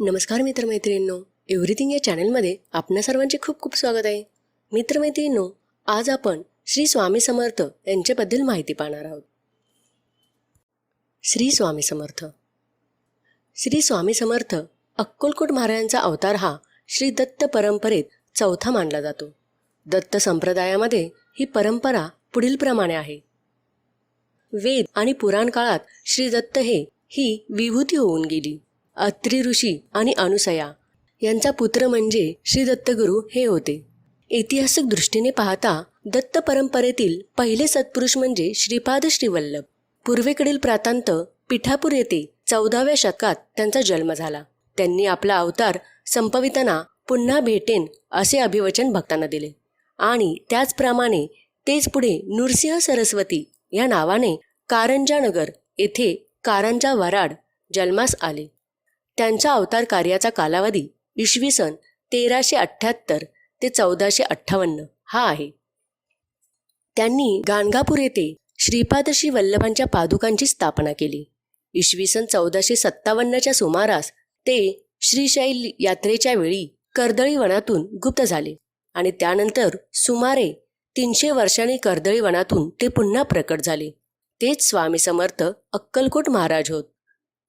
नमस्कार मित्रमैत्रिणींनो, एव्हरीथिंग या चॅनलमध्ये आपणा सर्वांचे खूप खूप स्वागत आहे. मित्रमैत्रिणींनो, आज आपण श्री स्वामी समर्थ यांच्याबद्दल माहिती पाहणार आहोत. श्री स्वामी समर्थ. श्री स्वामी समर्थ अक्कलकोट महाराजांचा अवतार हा श्री दत्त परंपरेत चौथा मानला जातो. दत्त संप्रदायामध्ये ही परंपरा पुढील प्रमाणे आहे. वेद आणि पुराण काळात श्री दत्त ही विभूती होऊन गेली. अत्री ऋषी आणि अनुसया यांचा पुत्र म्हणजे श्री दत्तगुरू हे होते. ऐतिहासिक दृष्टीने पाहता दत्त परंपरेतील पहिले सत्पुरुष म्हणजे श्रीपाद श्रीवल्लभ. पूर्वेकडील प्रांतांत पिठापूर येथे 14व्या शतकात त्यांचा जन्म झाला. त्यांनी आपला अवतार संपविताना पुन्हा भेटेन असे अभिवचन भक्तांना दिले आणि त्याचप्रमाणे तेच पुढे नृसिंह सरस्वती या नावाने कारंजानगर येथे कारंजा वराड जन्मास आले. त्यांचा अवतार कार्याचा कालावधी इसवी सन 1378 ते 1458 हा आहे. त्यांनी गाणगापूर येथे श्रीपाद श्री वल्लभांच्या पादुकांची स्थापना केली. इसवी सन 1457च्या सुमारास ते श्रीशैल यात्रेच्या वेळी कर्दळी वनातून गुप्त झाले आणि त्यानंतर सुमारे 300 वर्षांनी कर्दळी वनातून ते पुन्हा प्रकट झाले. तेच स्वामी समर्थ अक्कलकोट महाराज होत.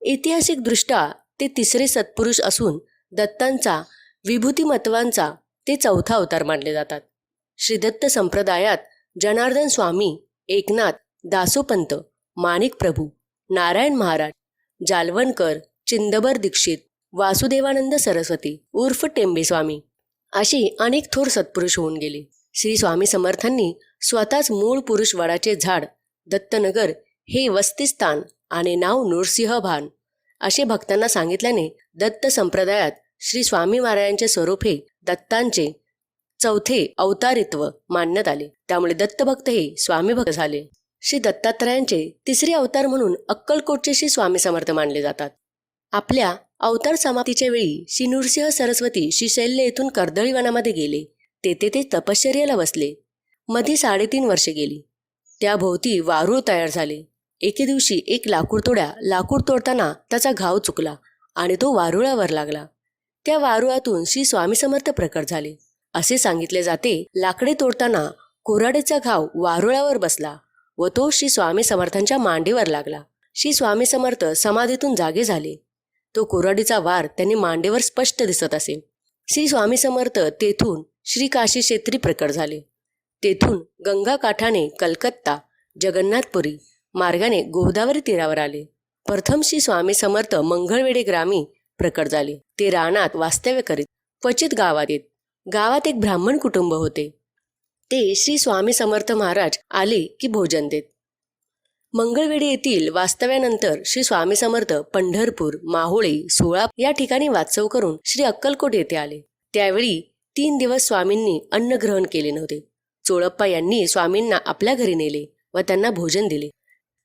ऐतिहासिकदृष्ट्या ते तिसरे सत्पुरुष असून दत्तांचा विभूतिमत्वांचा ते चौथा अवतार मानले जातात. श्रीदत्त संप्रदायात जनार्दन स्वामी, एकनाथ, दासोपंत, माणिक प्रभू, नारायण महाराज, जालवणकर, चिंदबर दीक्षित, वासुदेवानंद सरस्वती उर्फ टेंबे स्वामी अशी अनेक थोर सत्पुरुष होऊन गेले. श्री स्वामी समर्थांनी स्वतःच मूळ पुरुष वडाचे झाड दत्तनगर हे वस्तीस्थान आणि नाव नृसिंहभान असे भक्तांना सांगितल्याने दत्त संप्रदायात श्री स्वामी महाराजांचे स्वरूप हे दत्तांचे चौथे अवतारित्व मानण्यात आले. त्यामुळे दत्तभक्त हे स्वामी भक्त झाले. श्री दत्तात्रयांचे तिसरे अवतार म्हणून अक्कलकोटचे श्री स्वामी समर्थ मानले जातात. आपल्या अवतार समाप्तीच्या वेळी श्री नृसिंह सरस्वती श्रीशैल्य येथून कर्दळी वनामध्ये गेले. तेथे ते तपश्चर्याला बसले. मध्ये 3.5 वर्षे गेली. त्याभोवती वारूळ तयार झाले. एके दिवशी एक लाकूड तोडताना त्याचा घाव चुकला आणि तो वारुळावर लागला. त्या वारुळातून श्री स्वामी समर्थ प्रकट झाले. असे सांगितले जाते, लाकडे तोडताना कोराडीचा घाव वारुळावर बसला व तो श्री स्वामी समर्थांच्या मांडीवर लागला. श्री स्वामी समर्थ समाधीतून जागे झाले. तो कोराडीचा वार त्यांनी मांडीवर स्पष्ट दिसत असे. श्री स्वामी समर्थ तेथून श्री काशी क्षेत्री प्रकट झाले. तेथून गंगा काठाने कलकत्ता, जगन्नाथपुरी मार्गाने गोदावरी तीरावर आले. प्रथम श्री स्वामी समर्थ मंगळवेढे ग्रामी प्रकट झाले. ते रानात वास्तव्य करीत क्वचित गावात येत. गावात एक ब्राह्मण कुटुंब होते. ते श्री स्वामी समर्थ महाराज आले की भोजन देत. मंगळवेढे येथील वास्तव्यानंतर श्री स्वामी समर्थ पंढरपूर, माहुळे, सोळापूर या ठिकाणी वास्तव करून श्री अक्कलकोट येथे आले. त्यावेळी 3 दिवस स्वामींनी अन्न ग्रहण केले नव्हते. चोळप्पा यांनी स्वामींना आपल्या घरी नेले व त्यांना भोजन दिले.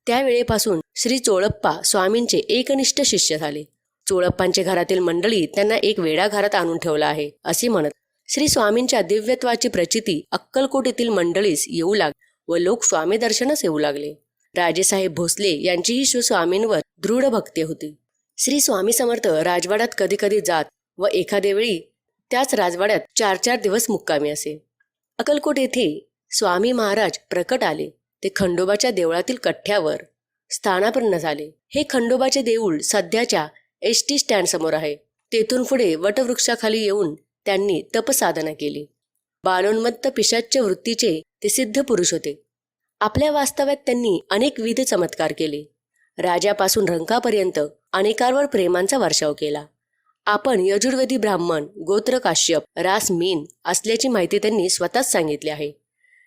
त्यावेळेपासून श्री चोळप्पा स्वामींचे एकनिष्ठ शिष्य झाले. चोळप्पांच्या घरातील मंडळी त्यांना एक वेडा घरात आणून ठेवला आहे असे म्हणत श्री स्वामींच्या दिव्यत्वाची प्रचिती अक्कलकोट येथील मंडळीस येऊ लागली व लोक स्वामी दर्शनास येऊ लागले. राजेसाहेब भोसले यांचीही स्वामींवर दृढ भक्ती होती. श्री स्वामी समर्थ राजवाड्यात कधी कधी जात व एखाद्या वेळी त्याच राजवाड्यात 4-4 दिवस मुक्कामी असे. अक्कलकोट येथे स्वामी महाराज प्रकट आले. ते खंडोबाच्या देवळातील कठ्ठ्यावर स्थानापन्न झाले. हे खंडोबाचे देऊळ सध्याच्या एसटी स्टँड समोर आहे. तेथून पुढे वटवृक्षाखाली येऊन त्यांनी तपसाधना केली. बालोन्मत्त पिशाच्य वृत्तीचे ते सिद्ध पुरुष होते. आपल्या वास्तव्यात त्यांनी अनेक विध चमत्कार केले. राजापासून रंकापर्यंत अनेकांवर प्रेमांचा वर्षाव केला. आपण यजुर्वेदी ब्राह्मण, गोत्र काश्यप, रास मीन असल्याची माहिती त्यांनी स्वतःच सांगितली आहे.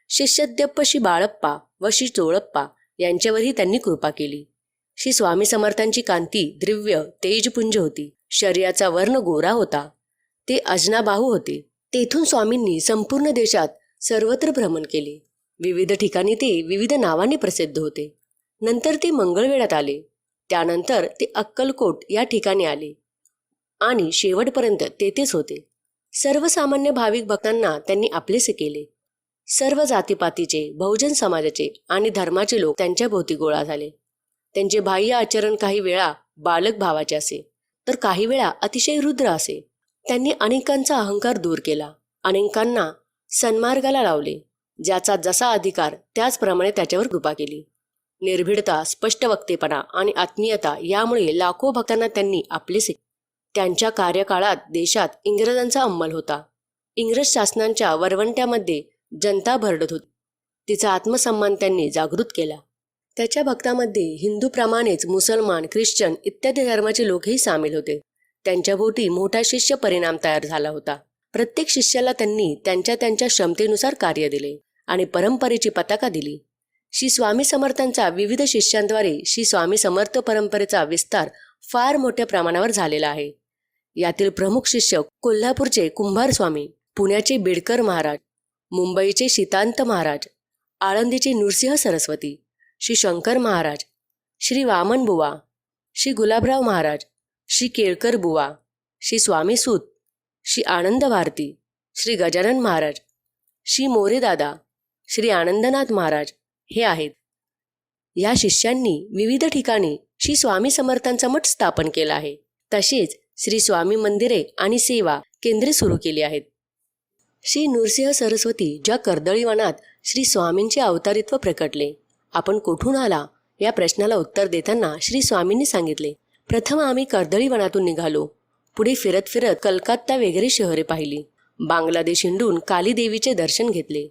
शिष्यद्यप्प श्री बाळप्पा व श्री चोळप्पा यांच्यावरही त्यांनी कृपा केली. श्री स्वामी समर्थांची कांती दिव्य तेजपुंज होती. शरीराचा वर्ण गोरा होता. ते अजनाबाहू होते. तेथून स्वामींनी संपूर्ण देशात सर्वत्र भ्रमण केले. विविध ठिकाणी ते विविध नावांनी प्रसिद्ध होते. नंतर ते मंगळवेढ्यात आले. त्यानंतर ते अक्कलकोट या ठिकाणी आले आणि शेवटपर्यंत तेथेच होते. सर्वसामान्य भाविक भक्तांना त्यांनी आपलेसे केले. सर्व जातीपातीचे, बहुजन समाजाचे आणि धर्माचे लोक त्यांच्या भोवती गोळा झाले. त्यांचे बाह्य आचरण काही वेळा बालक भावाचे असे, तर काही वेळा अतिशय रुद्र असे. त्यांनी अनेकांचा अहंकार दूर केला, अनेकांना सन्मार्गाला लावले. ज्याचा जसा अधिकार त्याचप्रमाणे त्याच्यावर कृपा केली. निर्भीडता, स्पष्ट वक्तेपणा आणि आत्मीयता यामुळे लाखो भक्तांना त्यांनी आपलेसे. त्यांच्या कार्यकाळात देशात इंग्रजांचा अंमल होता. इंग्रज शासनांच्या वरवंट्यामध्ये जनता भरडत होती. तिचा आत्मसन्मान त्यांनी जागृत केला. त्याच्या भक्तामध्ये हिंदूप्रमाणेच मुसलमान, ख्रिश्चन इत्यादी धर्माचे लोकही सामील होते. त्यांच्याभोवती मोठा शिष्य परिणाम तयार झाला होता. प्रत्येक शिष्याला त्यांनी त्यांच्या त्यांच्या क्षमतेनुसार कार्य दिले आणि परंपरेची पताका दिली. श्री स्वामी समर्थांच्या विविध शिष्यांद्वारे श्री स्वामी समर्थ परंपरेचा विस्तार फार मोठ्या प्रमाणावर झालेला आहे. यातील प्रमुख शिष्य कोल्हापूरचे कुंभार स्वामी, पुण्याचे बिडकर महाराज, मुंबईचे शीतांत महाराज, आळंदीचे नृसिंह सरस्वती, श्री शंकर महाराज, श्री वामन बुवा, श्री गुलाबराव महाराज, श्री केळकर बुवा, श्री स्वामी सूत, श्री आनंद भारती, श्री गजानन महाराज, श्री मोरे दादा, श्री आनंदनाथ महाराज हे आहेत. या शिष्यांनी विविध ठिकाणी श्री स्वामी समर्थांचा मठ स्थापन केला आहे. तसेच श्री स्वामी मंदिरे आणि सेवा केंद्रे सुरू केली आहेत. श्री नृसिंह सरस्वती ज्या कर्दळी वनात श्री स्वामींचे अवतारित्व प्रकटले. आपण कुठून आला या प्रश्नाला उत्तर देताना श्री स्वामींनी सांगितले, प्रथम आम्ही कर्दळी वनातून निघालो. पुढे फिरत फिरत कलकत्ता वगैरे शहरे पाहिली. बांगलादेश हिंडून काली देवीचे दर्शन घेतले.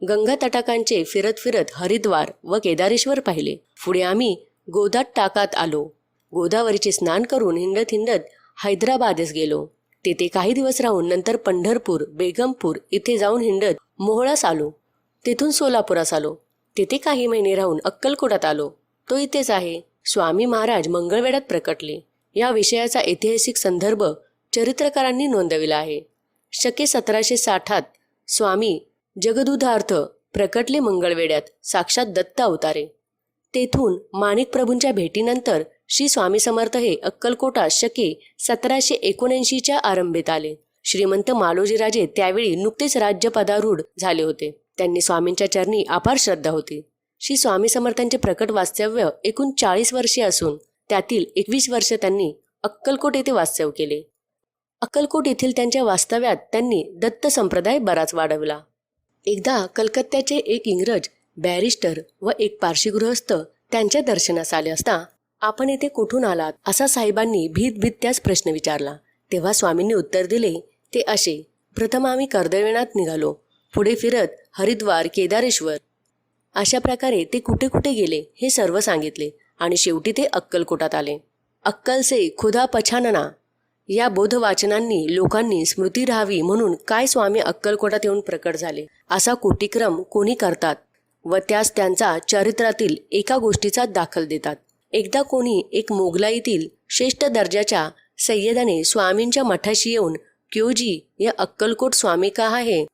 गंगा तटाकांचे फिरत फिरत हरिद्वार व केदारेश्वर पाहिले. पुढे आम्ही गोदाट टाकात आलो. गोदावरीचे स्नान करून हिंडत हिंडत हैदराबादेस गेलो. तेथे काही दिवस राहून नंतर पंढरपूर, बेगमपूर इथे जाऊन हिंडत मोहोळास आलो. तेथून सोलापुरास आलो. तेथे काही महिने राहून अक्कलकोटात आलो. तो इथेच आहे. स्वामी महाराज मंगळवेढ्यात प्रकटले. या विषयाचा ऐतिहासिक संदर्भ चरित्रकारांनी नोंदविला आहे. शके 1760 स्वामी जगदुधार्थ प्रकटले मंगळवेढ्यात, साक्षात दत्त अवतारे. तेथून माणिक प्रभूंच्या भेटीनंतर श्री स्वामी समर्थ हे अक्कलकोटात शके 1779च्या आरंभीत आले. श्रीमंत मालोजीराजे त्यावेळी नुकतेच राज्यपदारूढ झाले होते. त्यांनी स्वामींच्या चरणी अपार श्रद्धा होती. श्री स्वामी समर्थांचे प्रकट वास्तव्य एकूण 40 वर्षे असून त्यातील 21 वर्ष त्यांनी अक्कलकोट येथे वास्तव्य केले. अक्कलकोट येथील त्यांच्या वास्तव्यात त्यांनी दत्त संप्रदाय बराच वाढवला. एकदा कलकत्त्याचे एक इंग्रज बॅरिस्टर व एक पारशी गृहस्थ त्यांच्या दर्शनास आले असता, आपण येथे कुठून आलात असा साहेबांनी भीत त्यास प्रश्न विचारला. तेव्हा स्वामींनी उत्तर दिले ते असे, प्रथम आम्ही कर्दळीवनात निघालो. पुढे फिरत हरिद्वार, केदारेश्वर अशा प्रकारे ते कुठे कुठे गेले हे सर्व सांगितले आणि शेवटी ते अक्कलकोटात आले. अक्कल से खुदा पछानना या बोधवाचनांनी लोकांनी स्मृती राहावी म्हणून काय स्वामी अक्कलकोटात येऊन प्रकट झाले असा कोटीक्रम कोणी करतात व त्यास त्यांचा चरित्रातील एका गोष्टीचा दाखल देतात. एकदा कोणी एक मोगलाईतील श्रेष्ठ दर्जाच्या सय्यदाने स्वामींच्या मठाशी येऊन क्योजी या अक्कलकोट स्वामी का आहे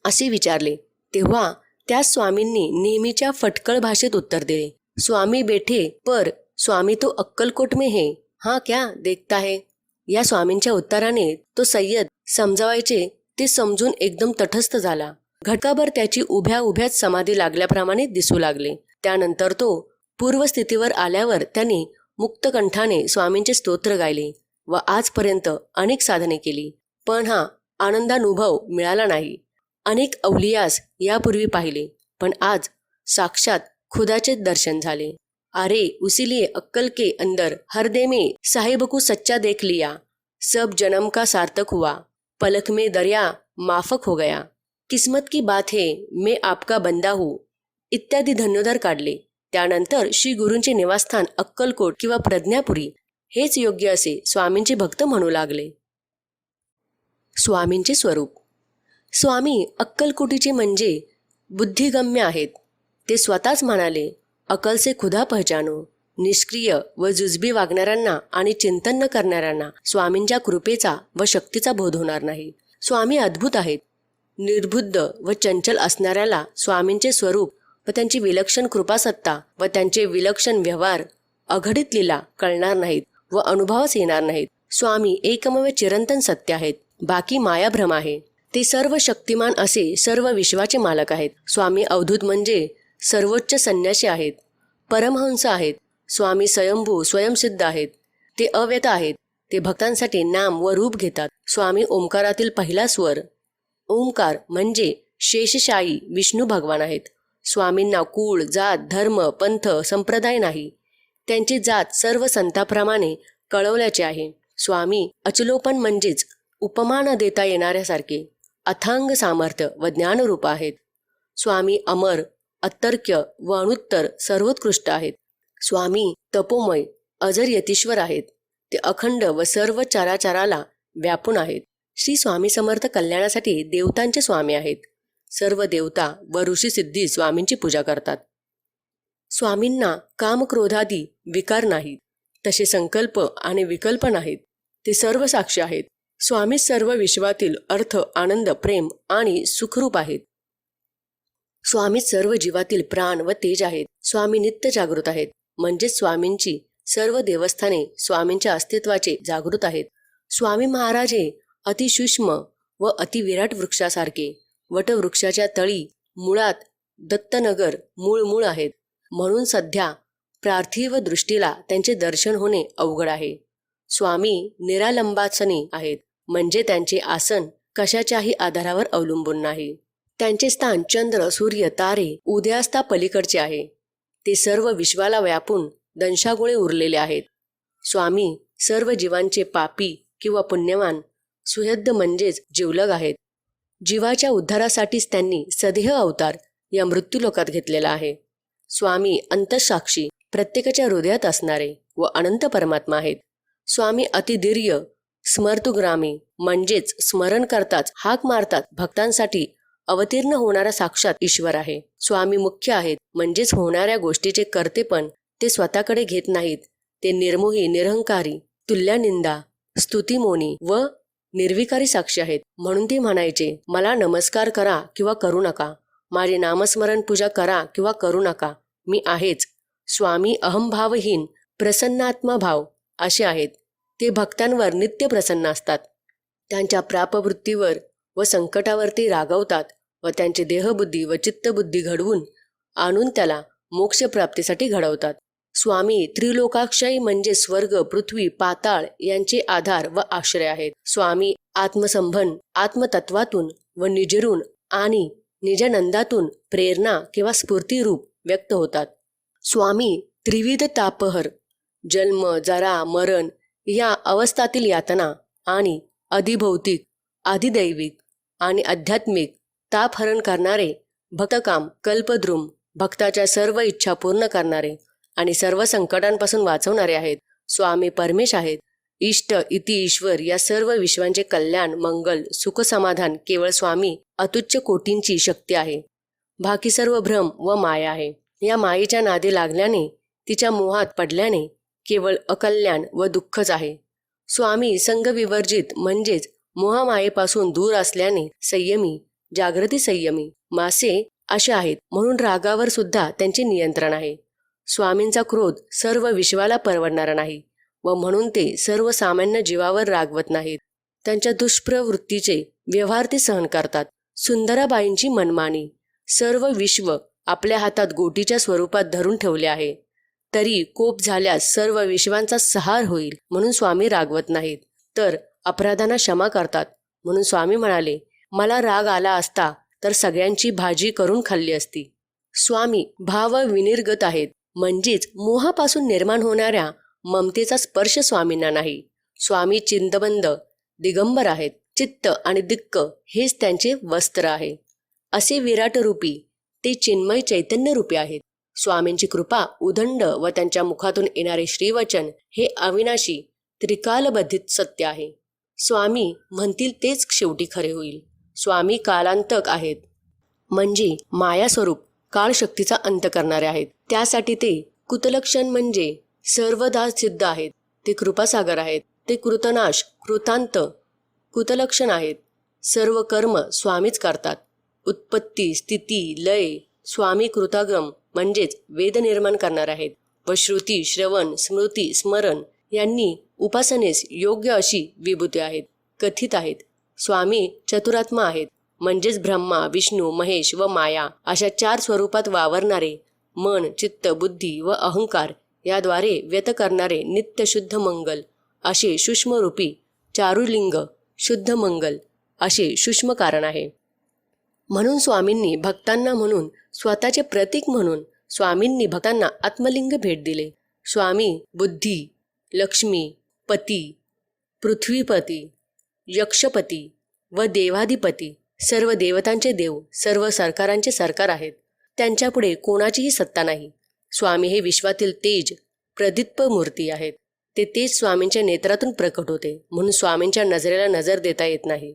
असे विचारले. तेव्हा त्या स्वामींनी नेहमीच्या फटकळ भाषेत उत्तर दिले, स्वामी बैठे पर स्वामी तो अक्कलकोट में है, हाँ क्या देखता है. या स्वामींच्या उत्तराने तो सय्यद समजावायचे ते समजून एकदम तटस्थ झाला. घटकाभर त्याची उभ्या उभ्याच समाधी लागल्याप्रमाणे दिसू लागले. त्यानंतर तो पूर्वस्थितीवर आल्यावर त्यांनी मुक्तकंठाने स्वामींचे स्तोत्र गायले व आजपर्यंत अनेक साधने केली, पण हा आनंदानुभव मिळाला नाही. अनेक अवलियास यापूर्वी पाहिले, पण आज साक्षात खुदाचे दर्शन झाले. अरे उसीलिए अक्कल के अंदर हृदय में साहिब को सच्चा देख लिया, सब जन्म का सार्थक हुआ, पलक में दरिया माफक हो गया, किस्मत की बात है मैं आपका बंदा हूँ इत्यादी धन्योद्गार काढले. त्यानंतर श्री गुरूंचे निवासस्थान अक्कलकोट किंवा प्रज्ञापुरी हेच योग्य असे स्वामींचे भक्त म्हणू लागले. स्वामींचे स्वरूप. स्वामी अक्कलकोटीचे म्हणजे बुद्धिगम्य आहेत. ते स्वतःच म्हणाले, अकल से खुदा पहचानो. निष्क्रिय व जुजबी वागणाऱ्यांना आणि चिंतन न करणाऱ्यांना स्वामींच्या कृपेचा व शक्तीचा बोध होणार नाही. स्वामी अद्भुत आहेत. निर्बुद्ध व चंचल असणाऱ्याला स्वामींचे स्वरूप व त्यांची विलक्षण कृपासत्ता व त्यांचे विलक्षण व्यवहार अघटित लीला कळणार नाहीत व अनुभवास येणार नाहीत. स्वामी एकमेव चिरंतन सत्य आहेत, बाकी मायाभ्रम आहे. ते सर्व शक्तिमान असे सर्व विश्वाचे मालक आहेत. स्वामी अवधूत म्हणजे सर्वोच्च संन्यासी आहेत, परमहंस आहेत. स्वामी स्वयंभू स्वयंसिद्ध आहेत. ते अव्यक्त आहेत. ते भक्तांसाठी नाम व रूप घेतात. स्वामी ओंकारातील पहिला स्वर. ओंकार म्हणजे शेषशायी विष्णू भगवान आहेत. स्वामींना कुळ, जात, धर्म, पंथ, संप्रदाय नाही. त्यांची जात सर्व संतांप्रमाणे कळवल्याची आहे. स्वामी अचलोपन म्हणजेच उपमा न देता येणाऱ्यासारखे अथांग सामर्थ्य व ज्ञानरूप आहेत. स्वामी अमर, अतर्क्य व अणुत्तर सर्वोत्कृष्ट आहेत. स्वामी तपोमय, अजर यतीश्वर आहेत. ते अखंड व सर्व चराचराला व्यापून आहेत. श्री स्वामी समर्थ कल्याणासाठी देवतांचे स्वामी आहेत. सर्व देवता व ऋषीसिद्धी स्वामींची पूजा करतात. स्वामींना कामक्रोधादी विकार नाहीत. तसे संकल्प आणि विकल्प नाहीत. ते सर्व साक्षी आहेत. स्वामी सर्व विश्वातील अर्थ, आनंद, प्रेम आणि सुखरूप आहेत. स्वामी सर्व जीवातील प्राण व तेज आहेत. स्वामी नित्य जागृत आहेत. म्हणजेच स्वामींची सर्व देवस्थाने स्वामींच्या अस्तित्वाचे जागृत आहेत. स्वामी महाराज हे अतिसूक्ष्म व अतिविराट वृक्षासारखे वटवृक्षाच्या तळी मुळात दत्तनगर मूळ आहेत. म्हणून सध्या पार्थिव दृष्टीला त्यांचे दर्शन होणे अवघड आहे. स्वामी निरालंबासनी आहेत. म्हणजे त्यांचे आसन कशाच्याही आधारावर अवलंबून नाही. त्यांचे स्थान चंद्र, सूर्य, तारे उदयास्ता पलीकडचे आहे. ते सर्व विश्वाला व्यापून दंशागोळे उरलेले आहेत. स्वामी सर्व जीवांचे पापी किंवा पुण्यवान सुहृद म्हणजेच जिवलग आहेत. जीवाच्या उद्धारासाठीच त्यांनी सदेह अवतार या मृत्यूलोकात घेतलेला आहे. स्वामी अंतःसाक्षी प्रत्येकाच्या हृदयात असणारे व अनंत परमात्मा आहेत. स्वामी अतिदीर्य स्मर्तुग्रामी म्हणजेच स्मरण करताच हाक मारतात भक्तांसाठी अवतीर्ण होणारा साक्षात ईश्वर आहे. स्वामी मुख्य आहेत. म्हणजेच होणाऱ्या गोष्टीचे कर्तेपण ते स्वतःकडे घेत नाहीत. ते निर्मोही, निरहंकारी, तुल्यानिंदा, स्तुतिमोनी व निर्विकारी साक्षी आहेत. म्हणून ते म्हणायचे, मला नमस्कार करा किंवा करू नका, माझे नामस्मरण पूजा करा किंवा करू नका, मी आहेच. स्वामी अहंभावहीन प्रसन्नात्मा भाव असे आहेत. ते भक्तांवर नित्य प्रसन्न असतात. त्यांच्या प्रापवृत्तीवर व संकटावर ते रागवतात व त्यांचे देहबुद्धी व चित्तबुद्धी घडवून आणून त्याला मोक्षप्राप्तीसाठी घडवतात. स्वामी त्रिलोकाक्षय म्हणजे स्वर्ग, पृथ्वी, पाताळ यांचे आधार व आश्रय आहेत. स्वामी आत्मसंबंध आत्मतत्वातून व निजरून आणि निजानंदातून प्रेरणा किंवा स्फूर्तीरूप व्यक्त होतात. स्वामी त्रिविध तापहर, जन्म, जरा, मरण या अवस्थातील यातना आणि अधिभौतिक, अधिदैविक आणि आध्यात्मिक तापहरण करणारे, भक्तकाम, कल्पद्रुम, भक्ताच्या सर्व इच्छा पूर्ण करणारे आणि सर्व संकटांपासून वाचवणारे आहेत. स्वामी परमेश आहेत. इष्ट, इति, ईश्वर या सर्व विश्वांचे कल्याण, मंगल, सुख, समाधान केवळ स्वामी अतुच्च कोटींची शक्ती आहे. बाकी सर्व भ्रम व माया आहे. या मायेच्या नादी लागल्याने, तिच्या मोहात पडल्याने केवळ अकल्याण व दुःखच आहे. स्वामी संगविवर्जित म्हणजेच मोहमायेपासून दूर असल्याने संयमी, जागृती संयमी, मासे असे आहेत. म्हणून रागावर सुद्धा त्यांचे नियंत्रण आहे. स्वामींचा क्रोध सर्व विश्वाला परवडणारा नाही व म्हणून ते सर्वसामान्य जीवावर रागवत नाहीत. त्यांच्या दुष्प्रवृत्तीचे व्यवहार ते सहन करतात. सुंदराबाईंची मनमानी, सर्व विश्व आपल्या हातात गोटीच्या स्वरूपात धरून ठेवले आहे. तरी कोप झाल्यास सर्व विश्वांचा संहार होईल म्हणून स्वामी रागवत नाहीत, तर अपराधांना क्षमा करतात. म्हणून स्वामी म्हणाले, मला राग आला असता तर सगळ्यांची भाजी करून खाल्ली असती. स्वामी भाव विनिर्गत आहेत. म्हणजेच मोहापासून निर्माण होणाऱ्या ममतेचा स्पर्श स्वामींना नाही. स्वामी चिंतबंद दिगंबर आहेत. चित्त आणि दिक्क हेच त्यांचे वस्त्र आहे. असे विराट रूपी ते चिन्मय चैतन्य रूपी आहेत. स्वामींची कृपा उदंड व त्यांच्या मुखातून येणारे श्रीवचन हे अविनाशी त्रिकालबद्धित सत्य आहे. स्वामी म्हणतील तेच शेवटी खरे होईल. स्वामी कालांतक आहेत. म्हणजे मायास्वरूप काळशक्तीचा अंत करणारे आहेत. त्यासाठी ते कुतलक्षण म्हणजे सर्वदा सिद्ध आहेत. ते कृपासागर आहेत. ते कृतनाश, कृतांत, कुतलक्षण आहेत. सर्व कर्म स्वामीच करतात. उत्पत्ती, स्थिती, लय स्वामी कृतागम म्हणजेच वेद निर्माण करणार आहेत. व श्रुती, श्रवण, स्मृती, स्मरण यांनी उपासनेस योग्य अशी विभूती आहेत, कथित आहेत. स्वामी चतुरात्मा आहेत. म्हणजेच ब्रह्मा, विष्णू, महेश व माया अशा 4 स्वरूपात वावरणारे, मन, चित्त, बुद्धी व अहंकार याद्वारे व्यत करणारे नित्य शुद्ध मंगल असे सूक्ष्मरूपी चारुलिंग शुद्ध मंगल असे सूक्ष्म कारण आहे. म्हणून स्वामींनी भक्तांना म्हणून स्वतःचे प्रतीक म्हणून स्वामींनी भक्तांना आत्मलिंग भेट दिले. स्वामी बुद्धी, लक्ष्मी, पती, पृथ्वीपती, यक्षपती व देवाधिपती, सर्व देवतांचे देव, सर्व सरकारांचे सरकार आहेत. त्यांच्यापुढे कोणाचीही सत्ता नाही. स्वामी हे विश्वातील तेज प्रदीप्त मूर्ती आहेत. ते तेज स्वामींच्या नेत्रातून प्रकट होते, म्हणून स्वामींच्या नजरेला नजर देता येत नाही.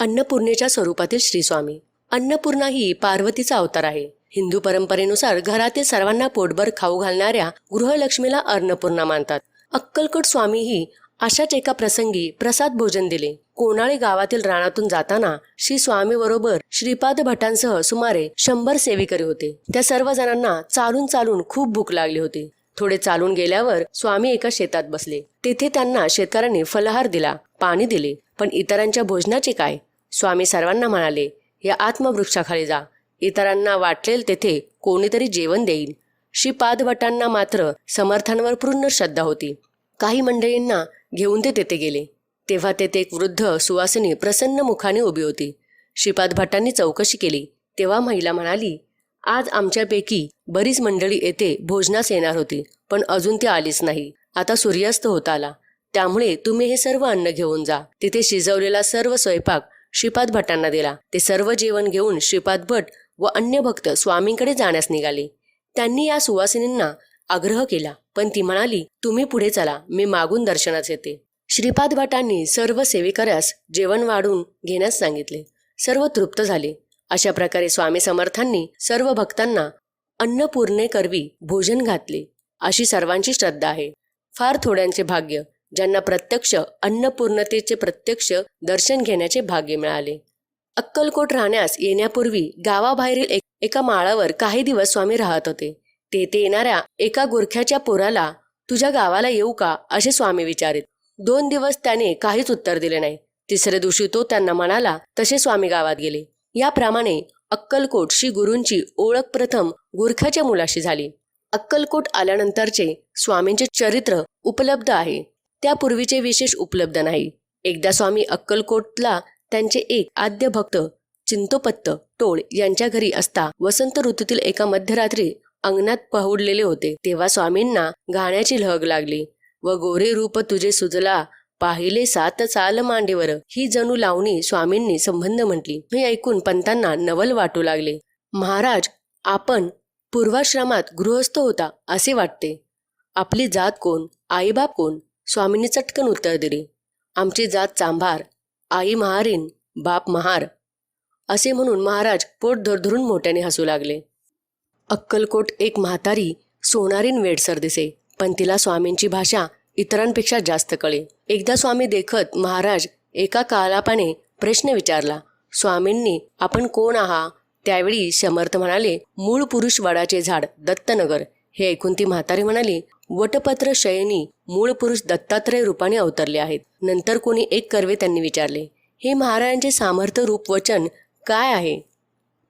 अन्नपूर्णेच्या स्वरूपातील श्री स्वामी. अन्नपूर्णा ही पार्वतीचा अवतार आहे. हिंदू परंपरेनुसार घरातील सर्वांना पोटभर खाऊ घालणाऱ्या गृहलक्ष्मीला अन्नपूर्णा मानतात. अक्कलकोट स्वामीही अशाच एका प्रसंगी प्रसाद भोजन दिले. कोणाळे गावातील रानातून जाताना श्री स्वामी बरोबर श्रीपाद भटांसह सुमारे 100 सेवेकरी होते. त्या सर्व जणांना चालून चालून खूप भूक लागली होती. थोडे चालून गेल्यावर स्वामी एका शेतात बसले. तेथे त्यांना शेतकऱ्यांनी फलाहार दिला, पाणी दिले. पण इतरांच्या भोजनाचे काय? स्वामी सर्वांना म्हणाले, या आत्मवृक्षाखाली जा, इतरांना वाटेल तेथे कोणीतरी जेवण देईल. श्रीपाद भटांना मात्र समर्थांवर पूर्ण श्रद्धा होती. काही मंडळींना घेऊन ते तेथे गेले. तेव्हा तेथे एक वृद्ध सुवासिनी प्रसन्न मुखाने उभी होती. श्रीपाद भटांनी चौकशी केली. तेव्हा महिला म्हणाली, आज आमच्यापैकी बरीच मंडळी येथे भोजनास येणार होती, पण अजून ती आलीच नाही. आता सूर्यास्त होत आला, त्यामुळे तुम्ही हे सर्व अन्न घेऊन जा. तिथे शिजवलेला सर्व स्वयंपाक श्रीपाद भटांना दिला. ते सर्व जेवण घेऊन श्रीपाद भट व अन्य भक्त स्वामींकडे जाण्यास निघाले. त्यांनी या सुवासिनींना आग्रह केला, पण ती म्हणाली, तुम्ही पुढे चला, मी मागून दर्शनास येते. श्रीपाद भटांनी सर्व सेवेकऱ्यास जेवण वाढून घेण्यास सांगितले. सर्व तृप्त झाले. अशा प्रकारे स्वामी समर्थांनी सर्व भक्तांना अन्नपूर्णे करवी भोजन घातले, अशी सर्वांची श्रद्धा आहे. फार थोड्यांचे भाग्य ज्यांना प्रत्यक्ष अन्नपूर्णतेचे प्रत्यक्ष दर्शन घेण्याचे भाग्य मिळाले. अक्कलकोट राहण्यास येण्यापूर्वी गावाबाहेरील एका माळावर काही दिवस स्वामी राहत होते. तेथे येणाऱ्या एका गुरख्याच्या पोराला, तुझ्या गावाला येऊ का, असे स्वामी विचारित. 2 दिवस त्याने काहीच उत्तर दिले नाही. तिसऱ्या दिवशी तो त्यांना म्हणाला तसे स्वामी गावात गेले. याप्रमाणे अक्कलकोट श्री गुरूंची ओळख प्रथम गुरख्याच्या मुलाशी झाली. अक्कलकोट आल्यानंतरचे स्वामींचे चरित्र उपलब्ध आहे, त्यापूर्वीचे विशेष उपलब्ध नाही. एकदा स्वामी अक्कलकोटला त्यांचे एक आद्य भक्त चिंतोपत्त टोळ यांच्या घरी असता वसंत ऋतूतील एका मध्यरात्री अंगणात पहुडलेले होते. तेव्हा स्वामींना गाण्याची लहग लागली. व गोरे रूप तुझे सुजला, पाहिले 7 चाल मांडीवर, ही जणू लावणी स्वामींनी संबंध म्हटली. हे ऐकून पंतांना नवल वाटू लागले. महाराज, आपण पूर्वाश्रमात गृहस्थ होता असे वाटते. आपली जात कोण, आईबाप कोण? स्वामींनी चटकन उत्तर दिले, आमची जात चांभार, आई महारीन, बाप महार. असे म्हणून महाराज पोट धरधरून मोठ्याने हसू लागले. अक्कलकोट एक म्हातारी सोनारीन वेडसर दिसे, पण तिला स्वामींची भाषा इतरांपेक्षा जास्त कळे. एकदा स्वामी देखत महाराज एका कालापाने प्रश्न विचारला. स्वामींनी आपण कोण आहात? त्यावेळी समर्थ म्हणाले, मूळ पुरुष वडाचे झाड दत्तनगर. हे ऐकून ती म्हातारी म्हणाली, वटपत्र शयनी मूळ पुरुष दत्तात्रय रूपाने अवतरले आहेत. नंतर कोणी एक कर्वे त्यांनी विचारले, हे महाराजांचे सामर्थ्य रूप वचन काय आहे?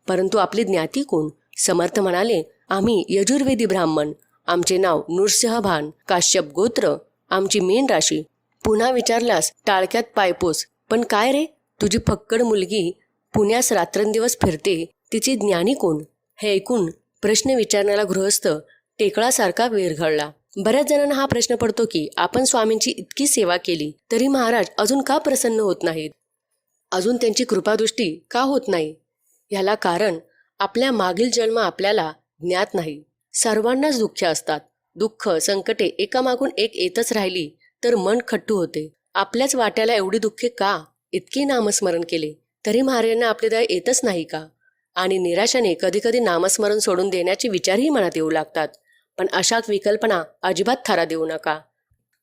परंतु आपली ज्ञाती कोण? समर्थ म्हणाले, आम्ही यजुर्वेदी ब्राह्मण. आमचे नाव नृसिंहभान, काश्यप गोत्र, आमची मीन राशी. पुन्हा विचारल्यास टाळक्यात पायपोस. पण काय रे, तुझी फक्कड मुलगी पुण्यास रात्रंदिवस फिरते, तिची ज्ञानी कोण? हे ऐकून प्रश्न विचारणारा गृहस्थ टेकळासारखा विरघळला. बऱ्याच जणांना हा प्रश्न पडतो की आपण स्वामींची इतकी सेवा केली तरी महाराज अजून का प्रसन्न होत नाहीत? अजून त्यांची कृपादृष्टी का होत नाही? ह्याला कारण आपल्या मागील जन्म आपल्याला ज्ञात नाही. सर्वांनाच दुःखे असतात. दुःख संकटे एकामागून एक येतच राहिली तर मन खट्टू होते. आपल्याच वाट्याला एवढी दुःखे का? इतके नामस्मरण केले तरी महाराजांना आपली दया येतच नाही का? आणि निराशाने कधीकधी नामस्मरण सोडून देण्याचे विचारही मनात येऊ लागतात. पण अशा विकल्पना अजिबात थारा देऊ नका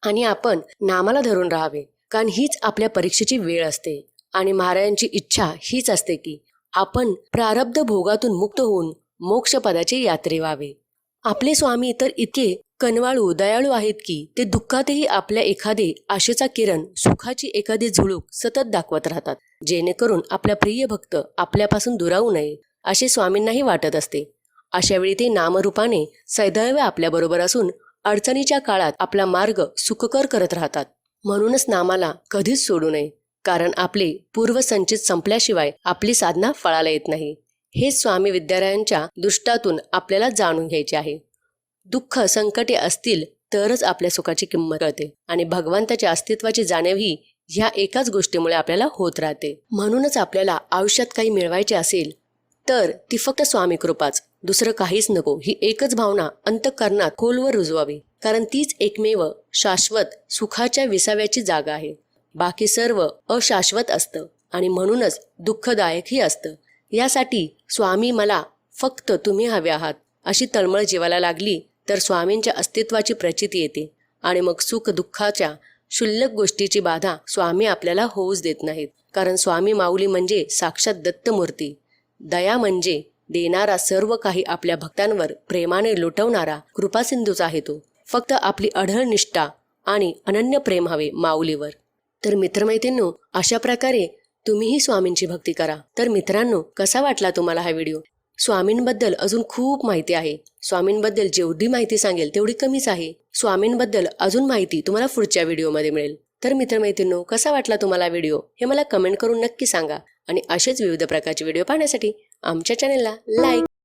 आणि आपण नामाला धरून राहावे, कारण हीच आपल्या परीक्षेची वेळ असते. आणि महाराजांची इच्छा हीच असते की आपण प्रारब्ध भोगातून मुक्त होऊन मोक्षपदाचे यात्रे व्हावे. आपले स्वामी तर इतके कनवाळू दयाळू आहेत की ते दुःखातही आपल्या एखादे आशेचा किरण, सुखाची एखादी झुळूक सतत दाखवत राहतात, जेणेकरून आपल्या प्रिय भक्त आपल्यापासून दुरावू नये असे स्वामींनाही वाटत असते. अशा वेळी ते नामरूपाने सदैव आपल्याबरोबर असून अडचणीच्या काळात आपला मार्ग सुखकर करत राहतात. म्हणूनच नामाला कधीच सोडू नये, कारण आपले पूर्वसंचित संपल्याशिवाय आपली साधना फळाला येत नाही. हे स्वामी विद्यारायांच्या दृष्टातून आपल्याला जाणून घ्यायचे आहे. दुःख संकटे असतील तरच आपल्या सुखाची किंमत कळते आणि भगवंताच्या अस्तित्वाची जाणीव ही ह्या एकाच गोष्टीमुळे आपल्याला होत राहते. म्हणूनच आपल्याला आयुष्यात काही मिळवायचे असेल तर ती फक्त स्वामी कृपाच, दुसरं काहीच नको, ही एकच भावना अंतःकरणात खोलवर रुजवावी. कारण तीच एकमेव शाश्वत सुखाच्या विसाव्याची जागा आहे. बाकी सर्व अशाश्वत असतं आणि म्हणूनच दुःखदायकही असतं. यासाठी स्वामी मला फक्त तुम्ही हवे आहात अशी तळमळ जीवाला लागली तर स्वामींच्या अस्तित्वाची प्रचिती येते आणि मग सुख दुःखाच्या क्षुल्लक गोष्टीची बाधा स्वामी आपल्याला होऊच देत नाहीत. कारण स्वामी माऊली म्हणजे साक्षात दत्तमूर्ती. दया म्हणजे देणारा, सर्व काही आपल्या भक्तांवर प्रेमाने लुटवणारा कृपासिंधूचा आहे तो. फक्त आपली अढळ निष्ठा आणि अनन्य प्रेम हवे माऊलीवर. तर मित्रमैत्रिणींनो, अशा प्रकारे तुम्हीही स्वामींची भक्ती करा. तर मित्रांनो, कसा वाटला तुम्हाला हा व्हिडिओ? स्वामींबद्दल अजून खूप माहिती आहे. स्वामींबद्दल जेवढी माहिती सांगेल तेवढी कमीच आहे. स्वामींबद्दल अजून माहिती तुम्हाला पुढच्या व्हिडिओमध्ये मिळेल. तर मित्रमैत्रिणींनो, कसा वाटला तुम्हाला व्हिडिओ हे मला कमेंट करून नक्की सांगा. आणि असेच विविध प्रकारचे व्हिडिओ पाहण्यासाठी आमच्या चॅनेलला लाईक